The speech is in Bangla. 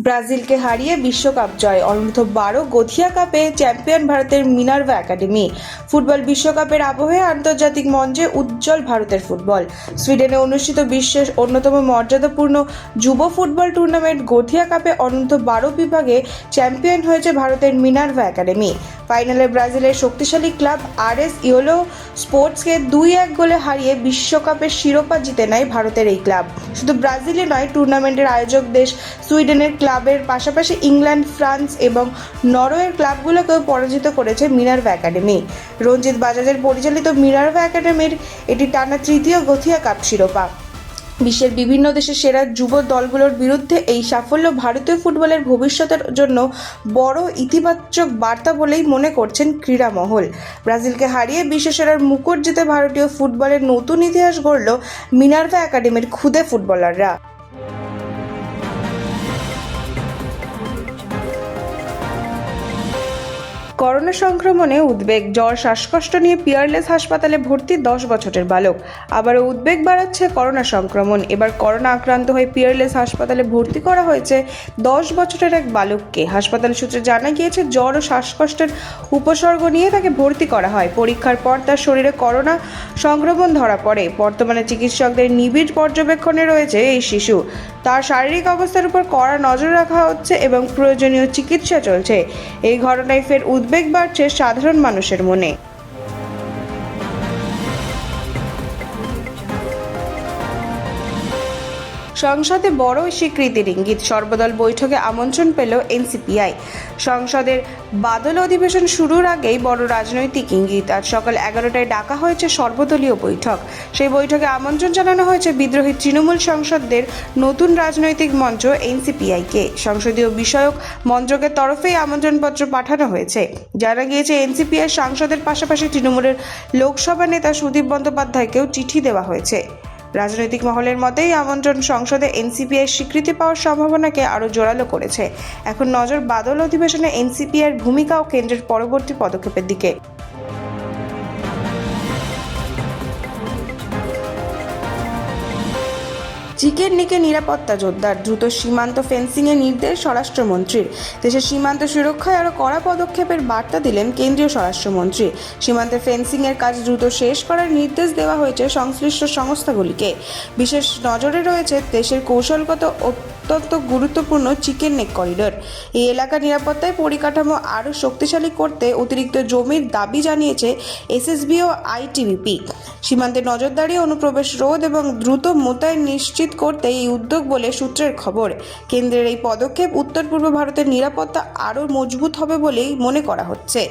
ব্রাজিলকে হারিয়ে বিশ্বকাপ জয়। অনূর্ধ্ব-12 গোথিয়া কাপে চ্যাম্পিয়ন ভারতের মিনার্ভা একাডেমি। ফুটবল বিশ্বকাপের আবহে আন্তর্জাতিক মঞ্চে উজ্জ্বল ভারতের ফুটবল। সুইডেনে অনুষ্ঠিত বিশ্বের অন্যতম মর্যাদাপূর্ণ যুব ফুটবল টুর্নামেন্ট গোথিয়া কাপে অনূর্ধ্ব-12 বিভাগে চ্যাম্পিয়ন হয়েছে ভারতের মিনার্ভা একাডেমি। ফাইনালে ব্রাজিলের শক্তিশালী ক্লাব আরএস ইয়েলো স্পোর্টসকে 2-1 গোলে হারিয়ে বিশ্বকাপের শিরোপা জিতে নেয় ভারতের এই ক্লাব। শুধু ব্রাজিলে নয়, টুর্নামেন্টের আয়োজক দেশ সুইডেনের ক্লাবের পাশাপাশি ইংল্যান্ড, ফ্রান্স এবং নরওয়ের ক্লাবগুলোকেও পরাজিত করেছে মিনার্ভা একাডেমি। রঞ্জিত বাজাজের পরিচালিত মিনার্ভা একাডেমির এটি টানা তৃতীয় গোথিয়া কাপ শিরোপা। বিশ্বের বিভিন্ন দেশের সেরা যুব দলগুলোর বিরুদ্ধে এই সাফল্য ভারতীয় ফুটবলের ভবিষ্যতের জন্য বড় ইতিবাচক বার্তা বলেই মনে করছেন ক্রীড়া মহল। ব্রাজিলকে হারিয়ে বিশ্বসেরার মুকুট জিতে ভারতীয় ফুটবলের নতুন ইতিহাস গড়ল মিনার্ভা একাডেমির খুদে ফুটবলাররা। করোনা সংক্রমণে উদ্বেগ, জ্বর, শ্বাসকষ্ট নিয়ে পিয়ারলেস হাসপাতালে ভর্তি 10 বছরের বালক। আবারও উদ্বেগ বাড়াচ্ছে করোনা সংক্রমণ। এবার করোনা আক্রান্ত হয়ে পিয়ারলেস হাসপাতালে ভর্তি করা হয়েছে 10 বছরের এক বালককে। হাসপাতাল সূত্রে জানা গিয়েছে, জ্বর ও শ্বাসকষ্টের উপসর্গ নিয়ে তাকে ভর্তি করা হয়। পরীক্ষার পর তার শরীরে করোনা সংক্রমণ ধরা পড়ে। বর্তমানে চিকিৎসকদের নিবিড় পর্যবেক্ষণে রয়েছে এই শিশু। তার শারীরিক অবস্থার উপর কড়া নজর রাখা হচ্ছে এবং প্রয়োজনীয় চিকিৎসা চলছে। এই ঘটনায় ফের উদ্বেগ বাড়ছে সাধারণ মানুষের মনে। সংসদে বড় স্বীকৃতির ইঙ্গিত, সর্বদল বৈঠকে আমন্ত্রণ পেল এনসিপিআই। সংসদের বাদল অধিবেশন শুরুর আগেই বড় রাজনৈতিক ইঙ্গিত। আজ সকাল 11টায় ডাকা হয়েছে সর্বদলীয় বৈঠক। সেই বৈঠকে আমন্ত্রণ জানানো হয়েছে বিদ্রোহী তৃণমূল সংসদদের নতুন রাজনৈতিক মঞ্চ এনসিপিআইকে। সংসদীয় বিষয়ক মন্ত্রকের তরফেই আমন্ত্রণপত্র পাঠানো হয়েছে। জানা গিয়েছে, এনসিপিআই সাংসদের পাশাপাশি তৃণমূলের লোকসভা নেতা সুদীপ বন্দ্যোপাধ্যায়কেও চিঠি দেওয়া হয়েছে। রাজনৈতিক মহলের মতেই আমন্ত্রণ সংসদে এনসিপিআই স্বীকৃতি পাওয়ার সম্ভাবনাকে আরও জোরালো করেছে। এখন নজর বাদল অধিবেশনে এনসিপিআইয়ের ভূমিকা ও কেন্দ্রের পরবর্তী পদক্ষেপের দিকে। চিকেন নেকে নিরাপত্তা জোরদার, দ্রুত সীমান্ত ফেন্সিংয়ের নির্দেশ স্বরাষ্ট্রমন্ত্রীর। দেশের সীমান্ত সুরক্ষায় আরও কড়া পদক্ষেপের বার্তা দিলেন কেন্দ্রীয় স্বরাষ্ট্রমন্ত্রী। সীমান্তে ফেন্সিংয়ের কাজ দ্রুত শেষ করার নির্দেশ দেওয়া হয়েছে সংশ্লিষ্ট সংস্থাগুলিকে। বিশেষ নজরে রয়েছে দেশের কৌশলগত অত্যন্ত গুরুত্বপূর্ণ চিকেন নেক করিডর। এই এলাকার নিরাপত্তায় পরিকাঠামো আরও শক্তিশালী করতে অতিরিক্ত জমির দাবি জানিয়েছে এসএসবি ও আইটিবিপি। সীমান্তে নজরদারি, অনুপ্রবেশ রোধ এবং দ্রুত মোতায়েন নিশ্চিত করতে এই উদ্যোগ বলে সূত্রের খবর। কেন্দ্রের এই পদক্ষেপ উত্তর পূর্ব ভারতের নিরাপত্তা আরও মজবুত হবে বলেই মনে করা হচ্ছে।